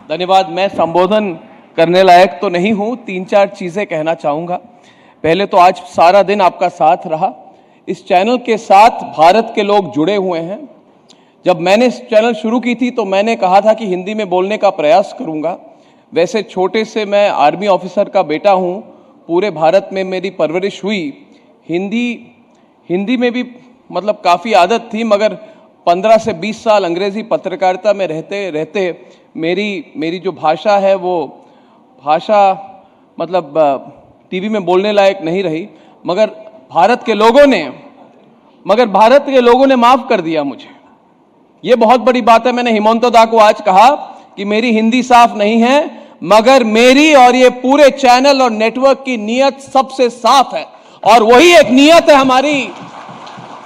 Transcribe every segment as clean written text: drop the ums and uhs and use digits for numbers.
धन्यवाद। मैं संबोधन करने लायक तो नहीं हूं, 3-4 चीजें कहना चाहूंगा। पहले तो आज सारा दिन आपका साथ रहा। इस चैनल के साथ भारत के लोग जुड़े हुए हैं। जब मैंने इस चैनल शुरू की थी तो मैंने कहा था कि हिंदी में बोलने का प्रयास करूंगा। वैसे छोटे से मैं आर्मी ऑफिसर का बेटा हूं, पूरे भारत में मेरी परवरिश हुई। हिंदी में भी मतलब काफ़ी आदत थी, मगर 15 से 20 साल अंग्रेज़ी पत्रकारिता में रहते रहते मेरी जो भाषा है वो भाषा मतलब टीवी में बोलने लायक नहीं रही। मगर भारत के लोगों ने माफ़ कर दिया मुझे। ये बहुत बड़ी बात है। मैंने हिमंतो दा को आज कहा कि मेरी हिंदी साफ नहीं है, मगर मेरी और ये पूरे चैनल और नेटवर्क की नीयत सबसे साफ है। और वही एक नीयत है हमारी,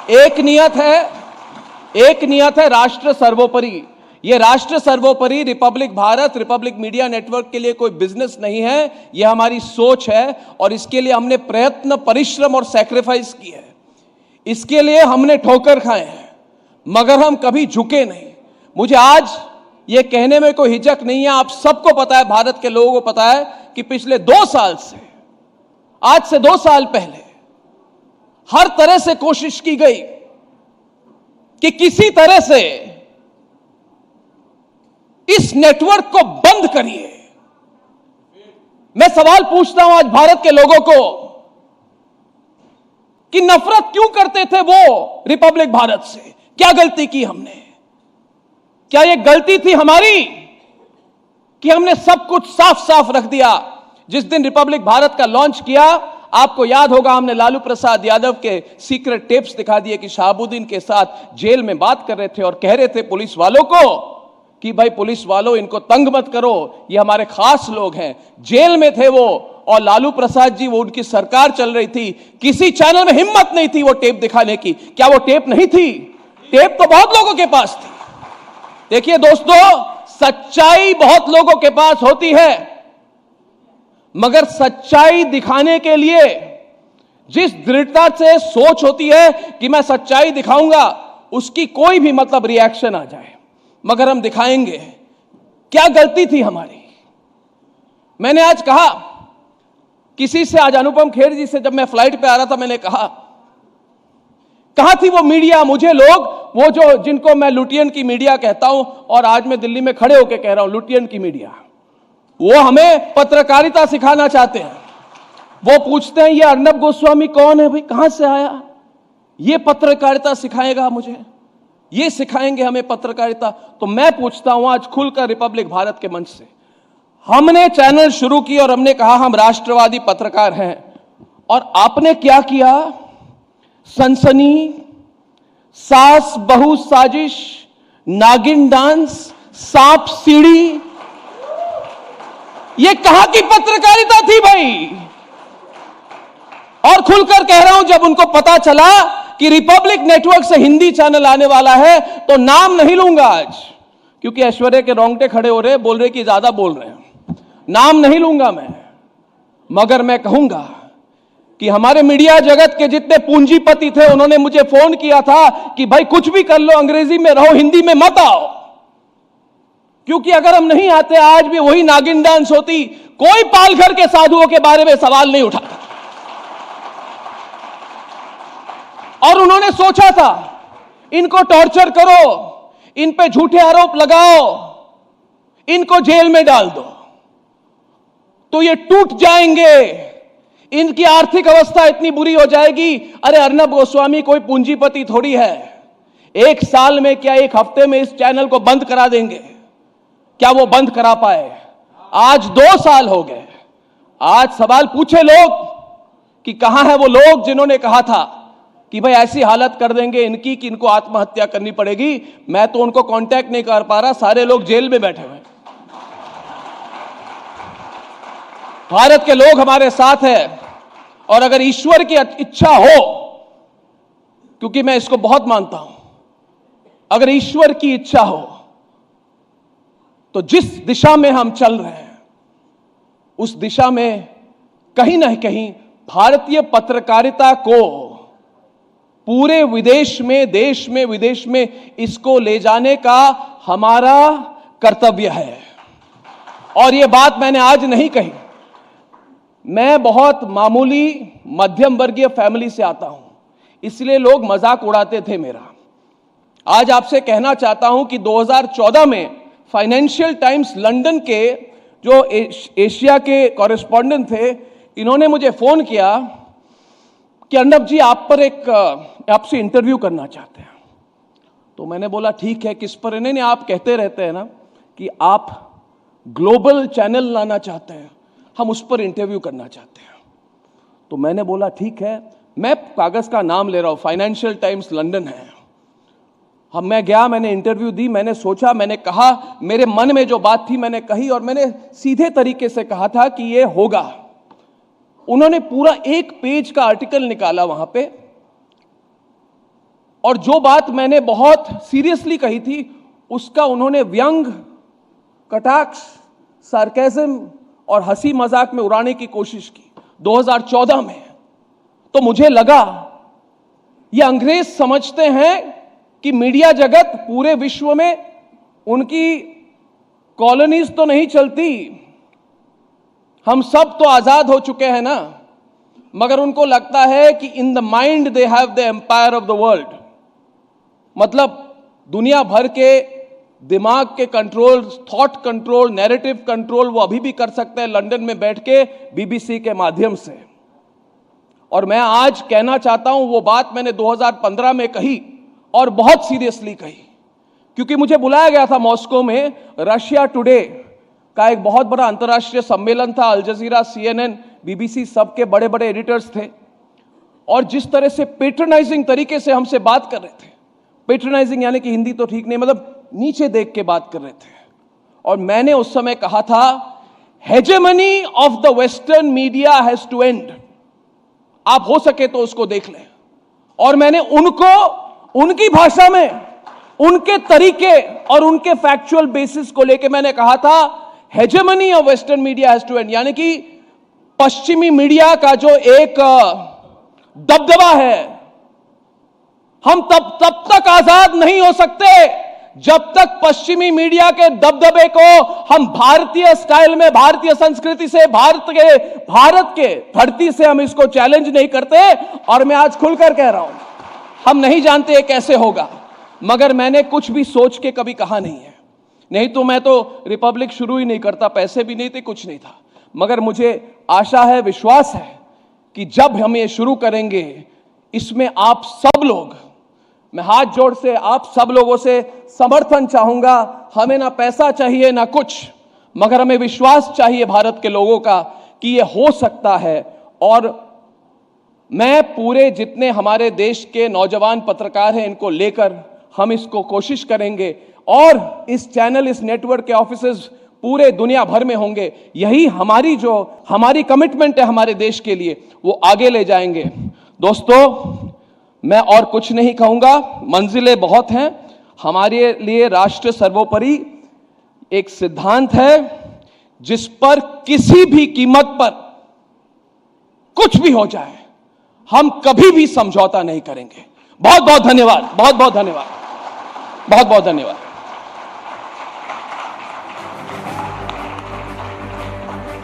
एक नियत है राष्ट्र सर्वोपरि। ये राष्ट्र सर्वोपरि Republic Bharat, Republic media network के लिए कोई बिजनेस नहीं है, ये हमारी सोच है। और इसके लिए हमने प्रयत्न, परिश्रम और सैक्रिफाइस की है। इसके लिए हमने ठोकर खाए हैं, मगर हम कभी झुके नहीं। मुझे आज ये कहने में कोई हिचक नहीं है। आप सबको पता है, भारत के लोगों को पता है कि पिछले 2 साल से, आज से 2 साल पहले हर तरह से कोशिश की गई कि किसी तरह से इस नेटवर्क को बंद करिए। मैं सवाल पूछता हूं आज भारत के लोगों को कि नफरत क्यों करते थे वो रिपब्लिक भारत से? क्या गलती की हमने? क्या ये गलती थी हमारी कि हमने सब कुछ साफ साफ रख दिया? जिस दिन रिपब्लिक भारत का लॉन्च किया, आपको याद होगा, हमने लालू प्रसाद यादव के सीक्रेट टेप्स दिखा दिए कि शहाबुद्दीन के साथ जेल में बात कर रहे थे और कह रहे थे पुलिस वालों को कि भाई पुलिस वालों, इनको तंग मत करो, ये हमारे खास लोग हैं। जेल में थे वो, और लालू प्रसाद जी, वो उनकी सरकार चल रही थी। किसी चैनल में हिम्मत नहीं थी वो टेप दिखाने की। क्या वो टेप नहीं थी? टेप तो बहुत लोगों के पास थी। देखिए दोस्तों, सच्चाई बहुत लोगों के पास होती है, मगर सच्चाई दिखाने के लिए जिस दृढ़ता से सोच होती है कि मैं सच्चाई दिखाऊंगा, उसकी कोई भी मतलब रिएक्शन आ जाए, मगर हम दिखाएंगे। क्या गलती थी हमारी? मैंने आज कहा किसी से, आज अनुपम खेर जी से जब मैं फ्लाइट पे आ रहा था, मैंने कहा थी वो मीडिया, मुझे लोग वो जो जिनको मैं लुटियन की मीडिया कहता हूं, और आज मैं दिल्ली में खड़े होकर कह रहा हूं लुटियन की मीडिया, वो हमें पत्रकारिता सिखाना चाहते हैं। वो पूछते हैं ये अर्नब गोस्वामी कौन है भाई, कहां से आया? ये पत्रकारिता सिखाएगा मुझे? ये सिखाएंगे हमें पत्रकारिता? तो मैं पूछता हूं आज खुलकर रिपब्लिक भारत के मंच से, हमने चैनल शुरू की और हमने कहा हम राष्ट्रवादी पत्रकार हैं, और आपने क्या किया? सनसनी, सास बहू साजिश, नागिन डांस, सांप सीढ़ी, ये कहां की पत्रकारिता थी भाई? और खुलकर कह रहा हूं, जब उनको पता चला कि रिपब्लिक नेटवर्क से हिंदी चैनल आने वाला है, तो नाम नहीं लूंगा आज, क्योंकि ऐश्वर्या के रोंगटे खड़े हो रहे, बोल रहे कि ज्यादा बोल रहे हैं। नाम नहीं लूंगा मैं, मगर मैं कहूंगा कि हमारे मीडिया जगत के जितने पूंजीपति थे, उन्होंने मुझे फोन किया था कि भाई कुछ भी कर लो, अंग्रेजी में रहो, हिंदी में मत आओ। क्योंकि अगर हम नहीं आते, आज भी वही नागिन डांस होती, कोई पालघर के साधुओं के बारे में सवाल नहीं उठाता। और उन्होंने सोचा था इनको टॉर्चर करो, इन पे झूठे आरोप लगाओ, इनको जेल में डाल दो तो ये टूट जाएंगे, इनकी आर्थिक अवस्था इतनी बुरी हो जाएगी। अरे अर्नब गोस्वामी कोई पूंजीपति थोड़ी है, 1 साल में क्या 1 हफ्ते में इस चैनल को बंद करा देंगे? क्या वो बंद करा पाए? आज 2 साल हो गए। आज सवाल पूछे लोग कि कहां है वो लोग जिन्होंने कहा था कि भाई ऐसी हालत कर देंगे इनकी कि इनको आत्महत्या करनी पड़ेगी। मैं तो उनको कांटेक्ट नहीं कर पा रहा, सारे लोग जेल में बैठे हुए। भारत के लोग हमारे साथ हैं, और अगर ईश्वर की इच्छा हो, क्योंकि मैं इसको बहुत मानता हूं, अगर ईश्वर की इच्छा हो तो जिस दिशा में हम चल रहे हैं, उस दिशा में कहीं ना कहीं भारतीय पत्रकारिता को पूरे विदेश में, देश में, विदेश में इसको ले जाने का हमारा कर्तव्य है। और ये बात मैंने आज नहीं कही। मैं बहुत मामूली मध्यम वर्गीय फैमिली से आता हूं, इसलिए लोग मजाक उड़ाते थे मेरा। आज आपसे कहना चाहता हूं कि 2014 में फाइनेंशियल टाइम्स लंदन के जो एशिया के कॉरेस्पॉन्डेंट थे, इन्होंने मुझे फोन किया कि अर्नब जी आपसे इंटरव्यू करना चाहते हैं। तो मैंने बोला ठीक है, किस पर? नहीं, आप कहते रहते हैं ना कि आप ग्लोबल चैनल लाना चाहते हैं, हम उस पर इंटरव्यू करना चाहते हैं। तो मैंने बोला ठीक है, मैं कागज का नाम ले रहा हूं, फाइनेंशियल टाइम्स लंदन है। मैं गया, मैंने इंटरव्यू दी, मैंने सोचा, मैंने कहा, मेरे मन में जो बात थी मैंने कही, और मैंने सीधे तरीके से कहा था कि ये होगा। उन्होंने पूरा 1 पेज का आर्टिकल निकाला वहां पे, और जो बात मैंने बहुत सीरियसली कही थी उसका उन्होंने व्यंग, कटाक्ष, सार्केज्म और हंसी मजाक में उड़ाने की कोशिश की 2014 में। तो मुझे लगा ये अंग्रेज समझते हैं कि मीडिया जगत पूरे विश्व में उनकी कॉलोनीज तो नहीं चलती, हम सब तो आजाद हो चुके हैं ना, मगर उनको लगता है कि in the mind they have the empire of the world. मतलब दुनिया भर के दिमाग के control, thought control, narrative control वो अभी भी कर सकते हैं लंदन में बैठ के बीबीसी के माध्यम से। और मैं आज कहना चाहता हूं, वो बात मैंने 2015 में कही और बहुत सीरियसली कही, क्योंकि मुझे बुलाया गया था मॉस्को में। रशिया टुडे का एक बहुत बड़ा अंतर्राष्ट्रीय सम्मेलन था, अल जजीरा, CNN, BBC, सबके बड़े बड़े एडिटर्स थे, और जिस तरह से पेट्रोनाइजिंग तरीके से हमसे बात कर रहे थे, पेट्रोनाइजिंग यानी कि हिंदी तो ठीक नहीं, मतलब नीचे देख के बात कर रहे थे। और मैंने उस समय कहा था, hegemony of the western media has to end. आप हो सके तो उसको देख लें। और मैंने उनको उनकी भाषा में, उनके तरीके और उनके फैक्चुअल बेसिस को लेके मैंने कहा था, hegemony of western media has to end, यानी कि पश्चिमी मीडिया का जो एक दबदबा है, हम तब तक आजाद नहीं हो सकते जब तक पश्चिमी मीडिया के दबदबे को हम भारतीय स्टाइल में, भारतीय संस्कृति से, भारत के धरती से हम इसको चैलेंज नहीं करते। और मैं आज खुलकर कह रहा हूं, हम नहीं जानते ये कैसे होगा, मगर मैंने कुछ भी सोच के कभी कहा नहीं है। नहीं तो मैं तो रिपब्लिक शुरू ही नहीं करता, पैसे भी नहीं थे, कुछ नहीं था। मगर मुझे आशा है, विश्वास है कि जब हम ये शुरू करेंगे, इसमें आप सब लोग, मैं हाथ जोड़ से आप सब लोगों से समर्थन चाहूंगा। हमें ना पैसा चाहिए ना कुछ, मगर हमें विश्वास चाहिए भारत के लोगों का कि ये हो सकता है। और मैं पूरे जितने हमारे देश के नौजवान पत्रकार हैं, इनको लेकर हम इसको कोशिश करेंगे, और इस चैनल, इस नेटवर्क के ऑफिसेज पूरे दुनिया भर में होंगे। यही हमारी कमिटमेंट है हमारे देश के लिए, वो आगे ले जाएंगे। दोस्तों, मैं और कुछ नहीं कहूंगा, मंजिलें बहुत हैं। हमारे लिए राष्ट्र सर्वोपरि एक सिद्धांत है जिस पर किसी भी कीमत पर कुछ भी हो जाए, हम कभी भी समझौता नहीं करेंगे। बहुत बहुत धन्यवाद, बहुत बहुत धन्यवाद, बहुत बहुत धन्यवाद।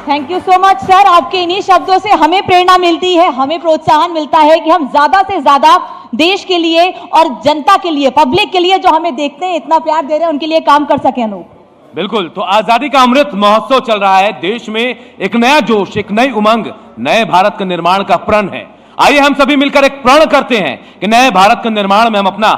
Thank you so much sir. आपके इन्हीं शब्दों से हमें प्रेरणा मिलती है, हमें प्रोत्साहन मिलता है कि हम ज्यादा से ज्यादा देश के लिए और जनता के लिए, पब्लिक के लिए, जो हमें देखते हैं, इतना प्यार दे रहे हैं, उनके लिए काम कर सके। अनूप, बिल्कुल। तो आजादी का अमृत महोत्सव चल रहा है, देश में एक नया जोश, एक नई उमंग, नए भारत के निर्माण का प्रण है। आइए हम सभी मिलकर एक प्रण करते हैं कि नए भारत के निर्माण में हम अपना